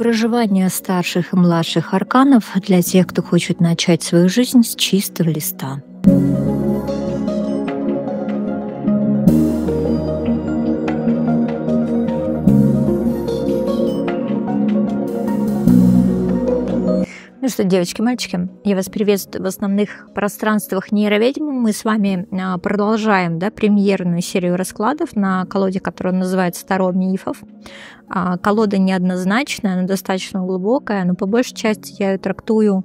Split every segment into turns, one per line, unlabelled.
Проживание старших и младших арканов для тех, кто хочет начать свою жизнь с чистого листа. Ну что, девочки, мальчики, я вас приветствую в основных пространствах нейроведьмы. Мы с вами продолжаем премьерную серию раскладов на колоде, которая называется «Таро мифов». Колода неоднозначная, она достаточно глубокая, но по большей части я ее трактую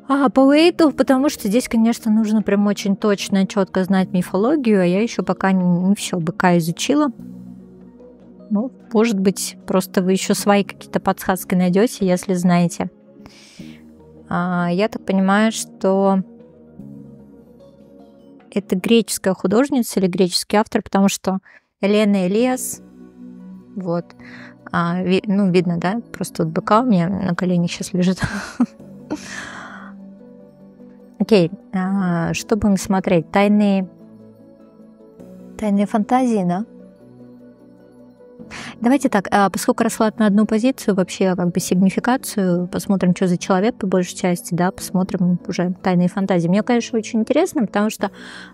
по Уэйту, потому что здесь, конечно, нужно прям очень точно, четко знать мифологию, а я еще пока не все быка изучила. Ну, может быть, просто вы еще свои какие-то подсказки найдете, если знаете. Я так понимаю, что это греческая художница или греческий автор, потому что Елена Элиас, вот, видно, да, просто вот быка у меня на коленях сейчас лежит. Окей, что будем смотреть? Тайные фантазии, да? Давайте так, поскольку расклад на одну позицию, вообще как бы сигнификацию, посмотрим, что за человек по большей части, да, посмотрим уже тайные фантазии. Мне, конечно, очень интересно, потому что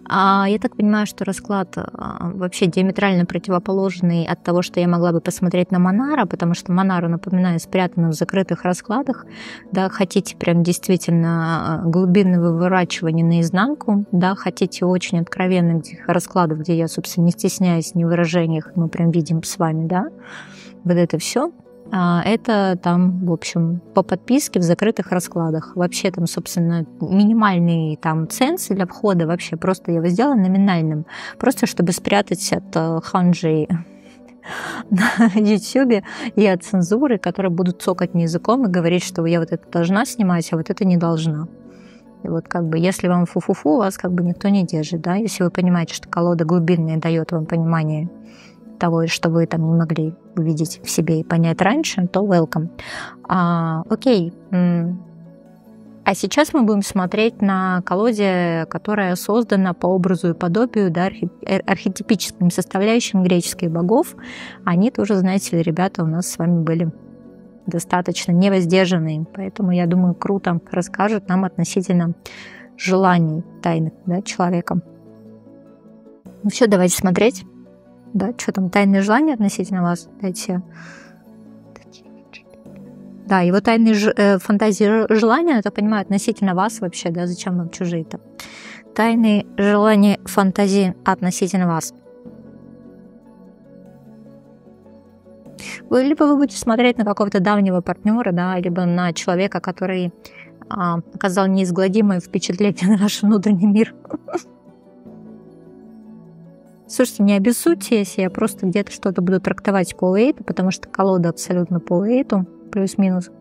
я так понимаю, что расклад вообще диаметрально противоположный от того, что я могла бы посмотреть на Монара, потому что Монару, напоминаю, спрятано в закрытых раскладах, да, хотите прям действительно глубинного выворачивания наизнанку, да, хотите очень откровенных раскладов, где я, собственно, не стесняюсь ни в выражениях, мы прям видим с вами, да, вот это все. Это там, в общем, по подписке в закрытых раскладах. Вообще там, собственно, минимальные там ценсы для входа, вообще просто я его сделала номинальным, просто чтобы спрятать от ханжей на YouTube и от цензуры, которые будут цокать мне языком и говорить, что я вот это должна снимать, а вот это не должна. И вот как бы, если вам фу-фу-фу, вас как бы никто не держит, да, если вы понимаете, что колода глубинная дает вам понимание того, что вы там не могли увидеть в себе и понять раньше, то welcome. Окей. А сейчас мы будем смотреть на колоде, которая создана по образу и подобию, да, архетипическим составляющим греческих богов. Они тоже, знаете ли, ребята у нас с вами были достаточно невоздержанные, поэтому, я думаю, круто расскажут нам относительно желаний тайных, да, человека. Ну все, давайте смотреть. Да, что там, тайные желания относительно вас? Дайте. Да, его тайные фантазии желания, это понимаю, относительно вас вообще, да, зачем вам чужие-то? Тайные желания фантазии относительно вас. Либо вы будете смотреть на какого-то давнего партнера, да, либо на человека, который оказал неизгладимое впечатление на ваш внутренний мир. Слушайте, не обессудьте, если я просто где-то что-то буду трактовать по Уэйту, потому что колода абсолютно по Уэйту, плюс-минус.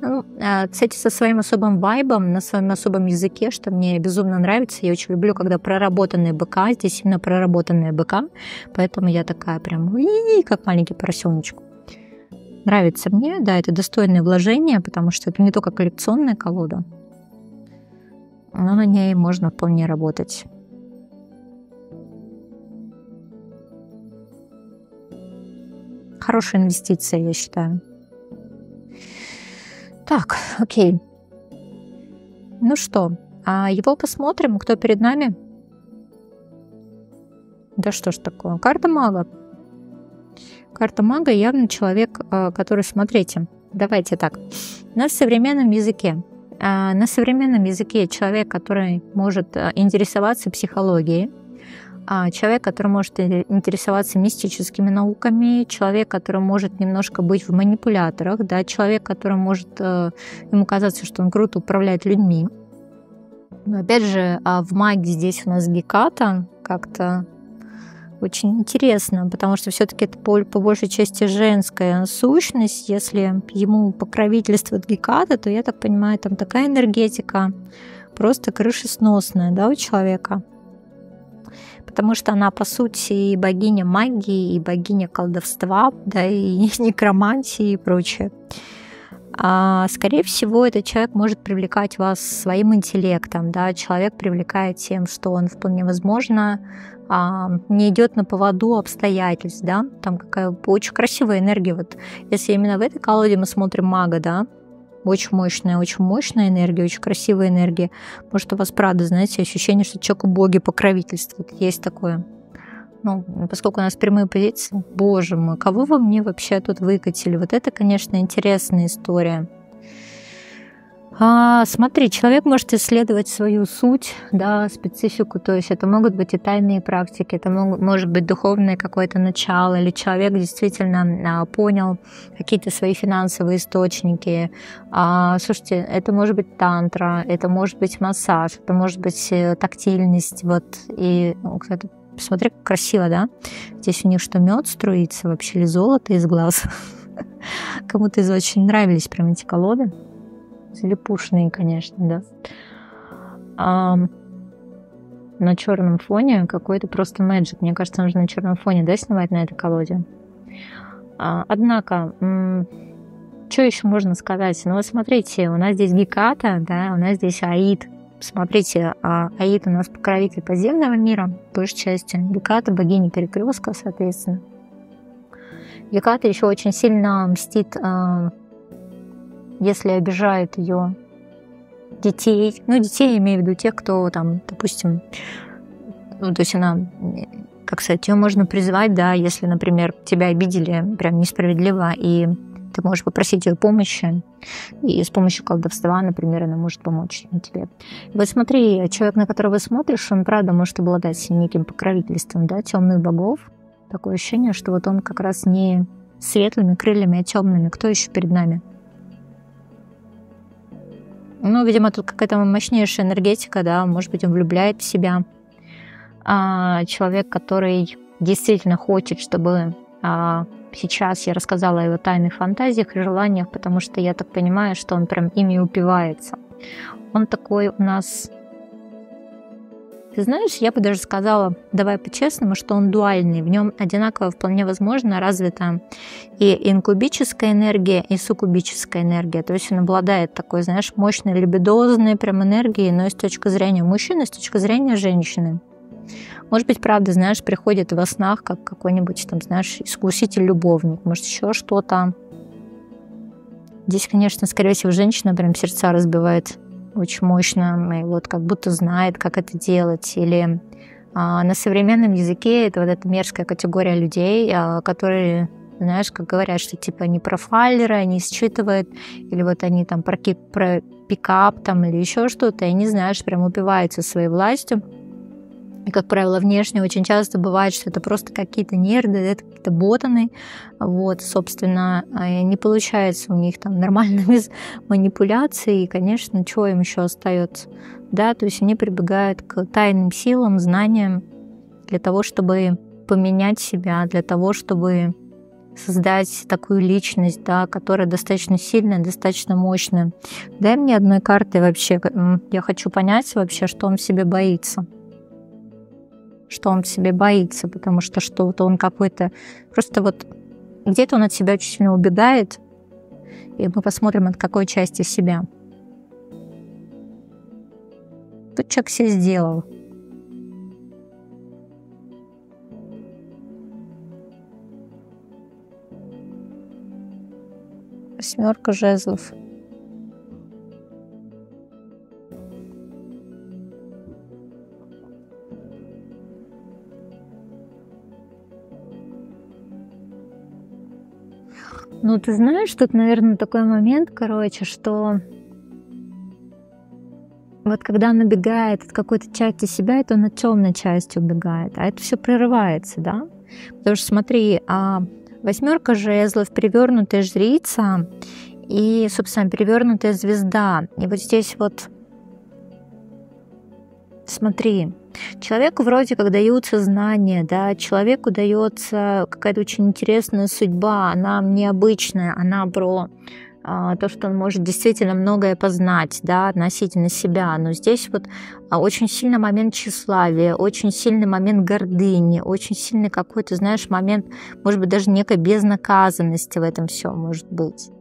Ну, кстати, со своим особым вайбом, на своем особом языке, что мне безумно нравится. Я очень люблю, когда проработанные быка, здесь именно проработанные быка, поэтому я такая прям, как маленький поросеночек. Нравится мне, да, это достойное вложение, потому что это не только коллекционная колода, но на ней можно вполне работать. Хорошая инвестиция, я считаю. Так, окей. Ну что, его посмотрим, кто перед нами. Да что ж такое? Карта мага. Карта мага явно человек, который, смотрите, давайте так. На современном языке человек, который может интересоваться психологией, человек, который может интересоваться мистическими науками, человек, который может немножко быть в манипуляторах, да, человек, который может ему казаться, что он круто управляет людьми. Но опять же, в магии здесь у нас Геката как-то очень интересно, потому что все-таки это по большей части женская сущность. Если ему покровительствует Геката, то, я так понимаю, там такая энергетика просто крышесносная, да, у человека. Потому что она, по сути, и богиня магии, и богиня колдовства, да, и некромантии и прочее. скорее всего, этот человек может привлекать вас своим интеллектом, да, человек привлекает тем, что он вполне возможно не идет на поводу обстоятельств, да, там какая очень красивая энергия, вот если именно в этой колоде мы смотрим мага, да, очень мощная энергия, очень красивая энергия, может у вас, правда, знаете, ощущение, что человеку боги покровительствуют, есть такое. Ну, поскольку у нас прямые позиции, боже мой, кого вы мне вообще тут выкатили? Вот это, конечно, интересная история. Смотри, человек может исследовать свою суть, да, специфику, то есть это могут быть и тайные практики, это может быть духовное какое-то начало, или человек действительно понял какие-то свои финансовые источники. Слушайте, это может быть тантра, это может быть массаж, это может быть тактильность, вот, и, кстати, посмотри, как красиво, да? Здесь у них что, мед струится вообще, или золото из глаз? Кому-то из очень нравились прям эти колоды. Залипушные, конечно, да. На черном фоне какой-то просто мэджик. Мне кажется, нужно на черном фоне, да, снимать на этой колоде. Однако, что еще можно сказать? Ну вот смотрите, у нас здесь Геката, да, у нас здесь Аид. Смотрите, Аид у нас покровитель подземного мира, большей части. Геката богиня перекрестка, соответственно. Геката еще очень сильно мстит, если обижают ее детей. Ну, детей я имею в виду тех, кто там, допустим, ну, то есть она, как сказать, ее можно призвать, да, если, например, тебя обидели прям несправедливо, и ты можешь попросить ее помощи, и с помощью колдовства, например, она может помочь тебе. И вот смотри, человек, на которого смотришь, он, правда, может обладать неким покровительством, да, темных богов. Такое ощущение, что вот он как раз не светлыми крыльями, а темными. Кто еще перед нами? Ну, видимо, тут какая-то мощнейшая энергетика, да, может быть, он влюбляет в себя. Человек, который действительно хочет, чтобы сейчас я рассказала о его тайных фантазиях и желаниях, потому что я так понимаю, что он прям ими упивается. Он такой у нас... Ты знаешь, я бы даже сказала, давай по-честному, что он дуальный. В нем одинаково вполне возможно развита и инкубическая энергия, и суккубическая энергия. То есть он обладает такой, знаешь, мощной либидозной прям энергией, но и с точки зрения мужчины, и с точки зрения женщины. Может быть, правда, знаешь, приходит во снах, как какой-нибудь там, знаешь, искуситель-любовник, может, еще что-то. Здесь, конечно, скорее всего, женщина прям сердца разбивает очень мощно, и вот как будто знает, как это делать. Или на современном языке это вот эта мерзкая категория людей, которые, знаешь, как говорят, что типа они профайлеры, они считывают, или вот они там про пикап там, или еще что-то, и они, знаешь, прям упиваются своей властью. И, как правило, внешне очень часто бывает, что это просто какие-то нерды, это какие-то ботаны. Вот, собственно, не получается у них там нормально без манипуляций. И, конечно, что им еще остается? Да, то есть они прибегают к тайным силам, знаниям для того, чтобы поменять себя, для того, чтобы создать такую личность, да, которая достаточно сильная, достаточно мощная. Дай мне одной карты вообще. Я хочу понять вообще, что он в себе боится. Что он в себе боится, потому что что-то он какой-то... Просто вот где-то он от себя очень сильно убегает, и мы посмотрим, от какой части себя. Тут человек все сделал. Восьмерка жезлов. Ну, ты знаешь, тут, наверное, такой момент, короче, что вот когда он убегает от какой-то части себя, это он от темной части убегает, а это все прерывается, да? Потому что смотри, восьмерка жезлов, перевернутая жрица и, собственно, перевернутая звезда. И вот здесь вот, смотри, человеку вроде как даются знания, да, человеку дается какая-то очень интересная судьба, она необычная, она про то, что он может действительно многое познать, да, относительно себя. Но здесь вот очень сильный момент тщеславия, очень сильный момент гордыни, очень сильный какой-то, знаешь, момент, может быть, даже некой безнаказанности в этом всем может быть.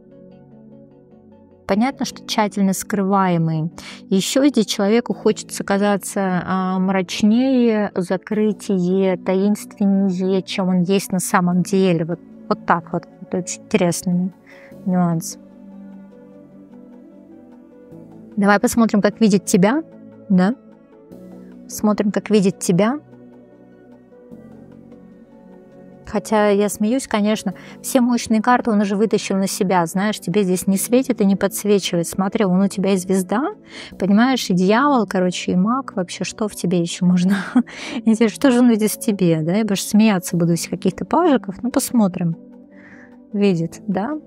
понятно, что тщательно скрываемый. Еще здесь человеку хочется казаться мрачнее, закрытие, таинственнее, чем он есть на самом деле. Вот так вот. Это очень интересный нюанс. Давай посмотрим, как видит тебя. Да? Смотрим, как видит тебя. Хотя я смеюсь, конечно, все мощные карты он уже вытащил на себя, знаешь, тебе здесь не светит и не подсвечивает. Смотри, он у тебя и звезда, понимаешь, и дьявол, короче, и маг, вообще, что в тебе еще можно? Что же он видит в тебе, да? Я больше смеяться буду из каких-то пажиков, ну посмотрим. Видит, да?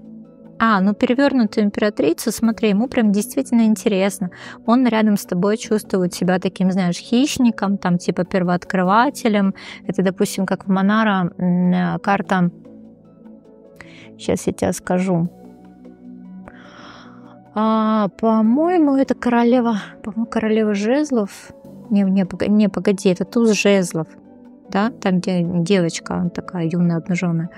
Ну перевернутую императрицу, смотри, ему прям действительно интересно. Он рядом с тобой чувствует себя таким, знаешь, хищником, там типа первооткрывателем. Это, допустим, как в Монара карта, сейчас я тебе скажу. По-моему, это королева жезлов. Не, погоди, это туз жезлов. Да, там, где девочка такая юная, обнаженная.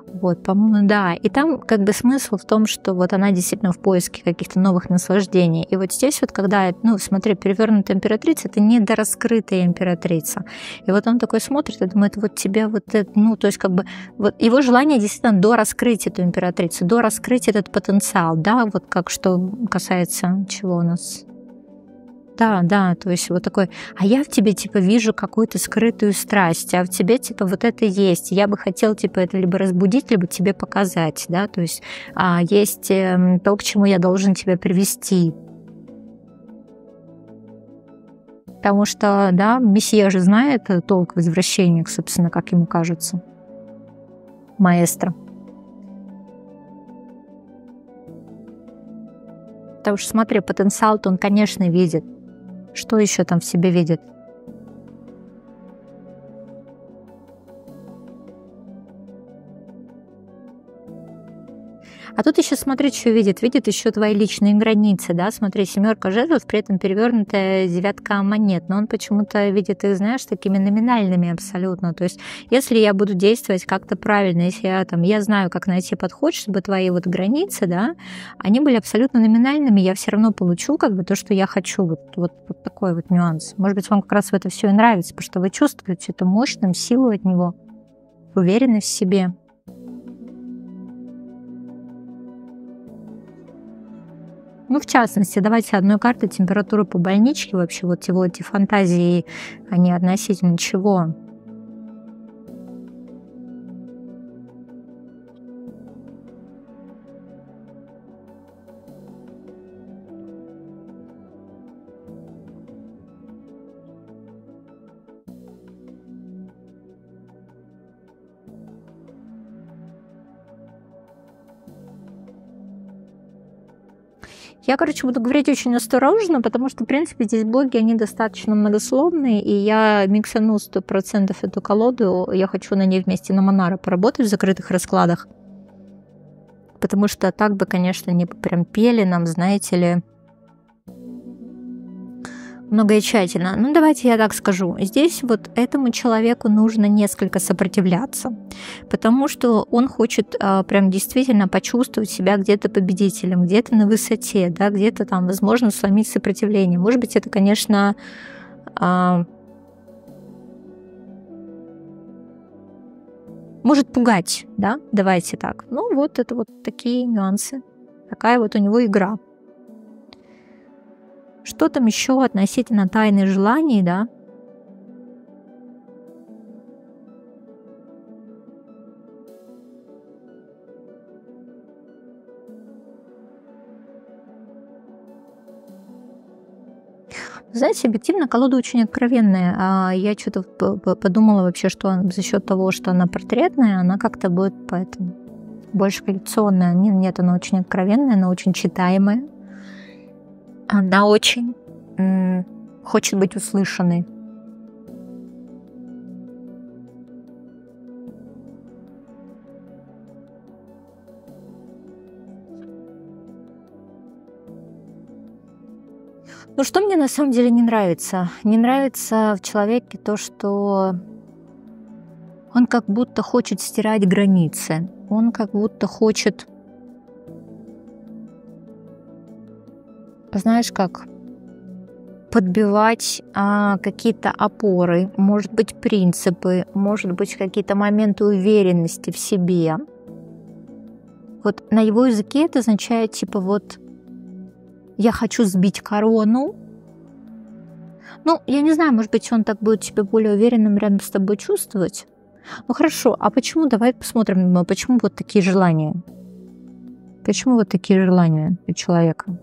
Вот, по-моему, да. И там как бы смысл в том, что вот она действительно в поиске каких-то новых наслаждений. И вот здесь вот, когда, смотри, перевернутая императрица, это недораскрытая императрица. И вот он такой смотрит и думает, вот тебе вот это, то есть как бы вот его желание действительно дораскрыть эту императрицу, дораскрыть этот потенциал, да, вот как что касается чего у нас... Да, то есть вот такой, а я в тебе, типа, вижу какую-то скрытую страсть, а в тебе, типа, вот это есть. Я бы хотел, типа, это либо разбудить, либо тебе показать, да, то есть есть то, к чему я должен тебя привести. Потому что, да, месье же знает толк в извращениях, собственно, как ему кажется. Маэстро. Потому что, смотри, потенциал-то он, конечно, видит. Что еще там в себе видит? А тут еще смотри, что видит. Видит еще твои личные границы, да? Смотри, 7 жезлов, при этом перевернутая 9 монет. Но он почему-то видит их, знаешь, такими номинальными абсолютно. То есть, если я буду действовать как-то правильно, если я знаю, как найти подход, чтобы твои вот границы, да, они были абсолютно номинальными, я все равно получу как бы то, что я хочу. Вот такой вот нюанс. Может быть, вам как раз в это все и нравится, потому что вы чувствуете эту мощную силу от него, уверенность в себе. В частности, давайте одной картой температуры по больничке, вообще вот его эти фантазии, они относительно чего? Я, буду говорить очень осторожно, потому что, в принципе, здесь боги, они достаточно многословные, и я миксану 100% эту колоду, я хочу на ней вместе на Монара поработать в закрытых раскладах, потому что так бы, конечно, они прям пели нам, знаете ли, много и тщательно. Давайте я так скажу. Здесь вот этому человеку нужно несколько сопротивляться, потому что он хочет прям действительно почувствовать себя где-то победителем, где-то на высоте, да, где-то там, возможно, сломить сопротивление. Может быть, это, конечно, может пугать, да, давайте так. Вот это вот такие нюансы. Такая вот у него игра. Что там еще относительно тайны желаний, да? Знаете, объективно колода очень откровенная. Я что-то подумала вообще, что за счет того, что она портретная, она как-то будет поэтому больше коллекционная. Нет, она очень откровенная, она очень читаемая. Она очень хочет быть услышанной. Что мне на самом деле не нравится? Не нравится в человеке то, что он как будто хочет стирать границы. Он как будто хочет знаешь, как подбивать какие-то опоры, может быть, принципы, может быть, какие-то моменты уверенности в себе. Вот на его языке это означает, типа, вот я хочу сбить корону. Ну, я не знаю, может быть, он так будет себя более уверенным рядом с тобой чувствовать. Ну хорошо, а почему? Давай посмотрим, почему вот такие желания? Почему вот такие желания у человека?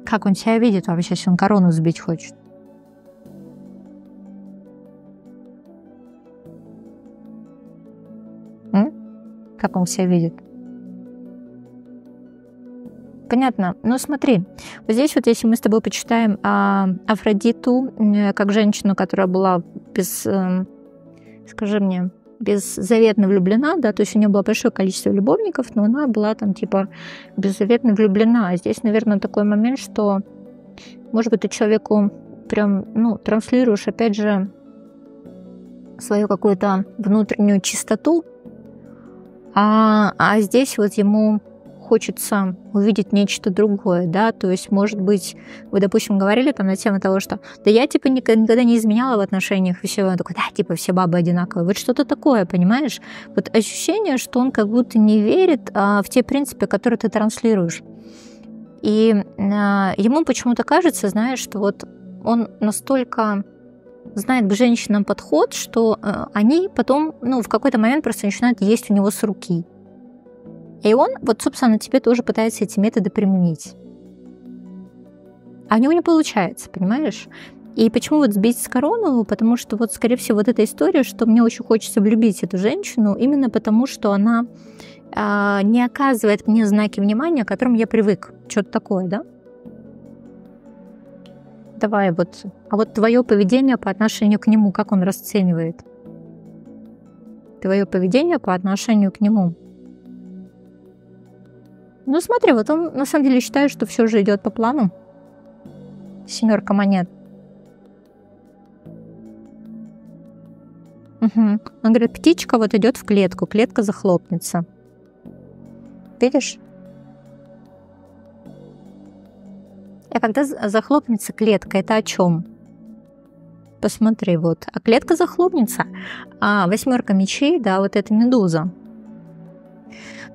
Как он себя видит вообще, если он корону сбить хочет? М? Как он себя видит? Понятно. Ну смотри, вот здесь вот, если мы с тобой почитаем Афродиту как женщину, которая была скажи мне, беззаветно влюблена, да, то есть у нее было большое количество любовников, но она была там типа беззаветно влюблена. А здесь, наверное, такой момент, что, может быть, ты человеку прям, ну, транслируешь, опять же, свою какую-то внутреннюю чистоту, а здесь вот ему хочется увидеть нечто другое, да, то есть, может быть, вы, допустим, говорили там на тему того, что да я, типа, никогда не изменяла в отношениях, и все, он такой, да, типа, все бабы одинаковые, вот что-то такое, понимаешь? Вот ощущение, что он как будто не верит в те принципы, которые ты транслируешь. И ему почему-то кажется, знаешь, что вот он настолько знает к женщинам подход, что они потом, ну, в какой-то момент просто начинают есть у него с руки. И он, вот, собственно, на тебе тоже пытается эти методы применить. А у него не получается, понимаешь? И почему вот сбить с корону? Потому что вот, скорее всего, вот эта история, что мне очень хочется влюбить эту женщину, именно потому, что она не оказывает мне знаки внимания, к которым я привык. Что-то такое, да? Давай вот. А вот твое поведение по отношению к нему, как он расценивает? Твое поведение по отношению к нему. Ну смотри, вот он на самом деле считает, что все же идет по плану. 7 монет. Угу. Он говорит, птичка вот идет в клетку, клетка захлопнется. Видишь? А когда захлопнется клетка, это о чем? Посмотри, вот. А клетка захлопнется. А 8 мечей, да, вот это медуза.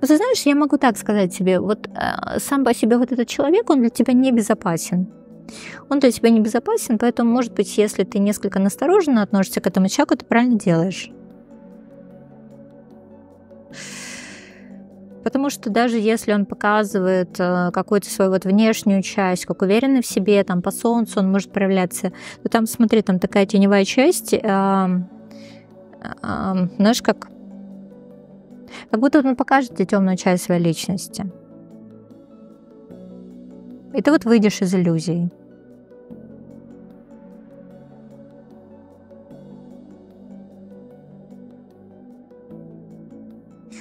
Ну, ты знаешь, я могу так сказать тебе, вот сам по себе вот этот человек, он для тебя не безопасен. Он для тебя не безопасен, поэтому, может быть, если ты несколько настороженно относишься к этому человеку, ты правильно делаешь. Потому что даже если он показывает какую-то свою вот внешнюю часть, как уверенный в себе, там по солнцу он может проявляться, то там, смотри, там такая теневая часть, знаешь, как будто он покажет тебе темную часть своей личности. И ты вот выйдешь из иллюзий.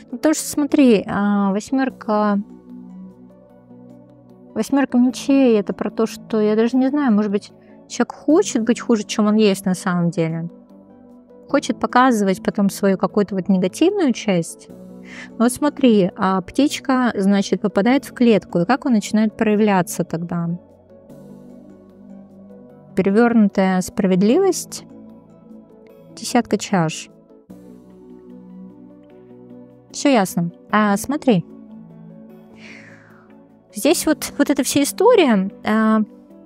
Ну, потому что смотри, 8 мечей это про то, что я даже не знаю, может быть, человек хочет быть хуже, чем он есть на самом деле. Хочет показывать потом свою какую-то вот негативную часть. Но вот смотри, птичка, значит, попадает в клетку, и как он начинает проявляться тогда? Перевернутая справедливость, 10 чаш. Все ясно. Смотри, здесь вот эта вся история,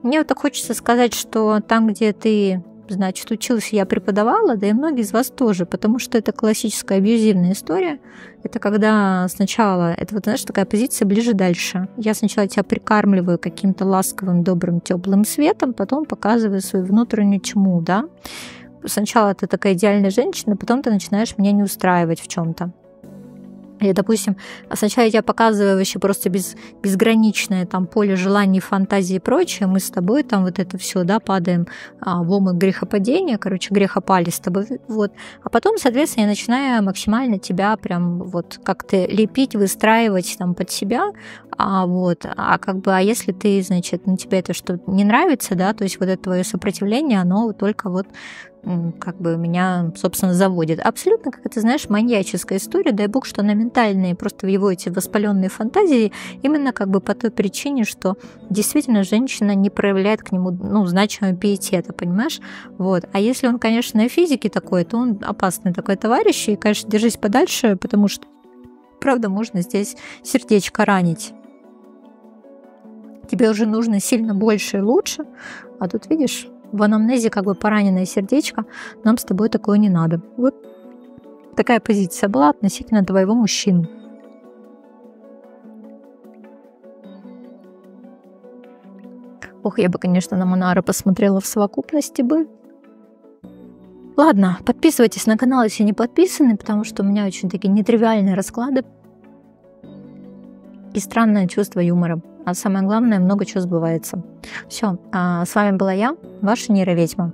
мне вот так хочется сказать, что там, где ты, значит, училась, я преподавала, да и многие из вас тоже, потому что это классическая абьюзивная история. Это когда сначала, это вот, знаешь, такая позиция ближе-дальше. Я сначала тебя прикармливаю каким-то ласковым, добрым, теплым светом, потом показываю свою внутреннюю тьму, да. Сначала ты такая идеальная женщина, потом ты начинаешь меня не устраивать в чем-то. Или, допустим, сначала я тебе показываю вообще просто безграничное там поле желаний, фантазии и прочее, мы с тобой там вот это все, да, падаем в омут грехопадения, короче, грехопали с тобой, вот. А потом, соответственно, я начинаю максимально тебя прям вот как-то лепить, выстраивать там под себя, а если ты, значит, тебе это что не нравится, да, то есть вот это твое сопротивление, оно только вот как бы меня, собственно, заводит. Абсолютно, как это, знаешь, маньяческая история. Дай бог, что она ментальная, просто в его эти воспаленные фантазии, именно как бы по той причине, что действительно женщина не проявляет к нему, значимого пиетета, понимаешь? Вот. А если он, конечно, на физике такой, то он опасный такой товарищ, и, конечно, держись подальше, потому что, правда, можно здесь сердечко ранить. Тебе уже нужно сильно больше и лучше, а тут, видишь, в анамнезе как бы пораненное сердечко, нам с тобой такое не надо. Вот такая позиция была относительно твоего мужчины. Ох, я бы, конечно, на Монара посмотрела в совокупности бы. Ладно, подписывайтесь на канал, если не подписаны, потому что у меня очень такие нетривиальные расклады и странное чувство юмора. А самое главное, много чего сбывается. Все, с вами была я, ваша нейроведьма.